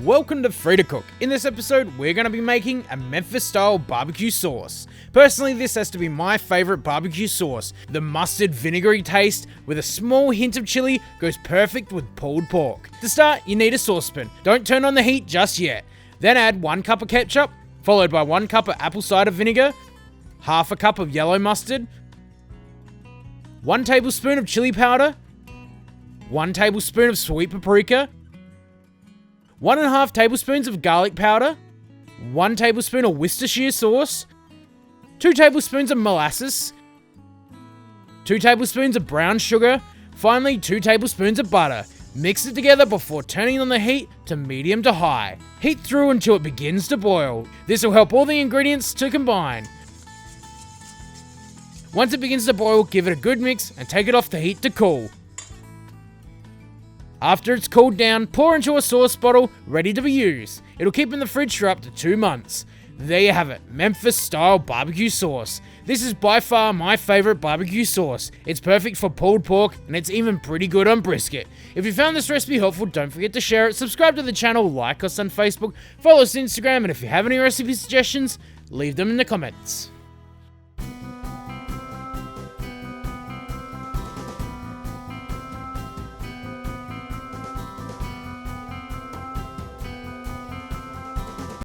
Welcome to Free to Cook. In this episode, we're going to be making a Memphis Style BBQ Sauce. Personally, this has to be my favourite barbecue sauce. The mustard vinegary taste with a small hint of chili goes perfect with pulled pork. To start, you need a saucepan. Don't turn on the heat just yet. Then add 1 cup of ketchup, followed by 1 cup of apple cider vinegar, half a cup of yellow mustard, 1 tablespoon of chili powder, 1 tablespoon of sweet paprika, 1.5 tablespoons of garlic powder, 1 tablespoon of Worcestershire sauce, 2 tablespoons of molasses, 2 tablespoons of brown sugar, finally 2 tablespoons of butter. Mix it together before turning on the heat to medium to high. Heat through until it begins to boil. This will help all the ingredients to combine. Once it begins to boil, give it a good mix and take it off the heat to cool. After it's cooled down, pour into a sauce bottle ready to be used. It'll keep in the fridge for up to 2 months. There you have it, Memphis Style BBQ Sauce. This is by far my favourite barbecue sauce. It's perfect for pulled pork and it's even pretty good on brisket. If you found this recipe helpful, don't forget to share it, subscribe to the channel, like us on Facebook, follow us on Instagram, and if you have any recipe suggestions, leave them in the comments.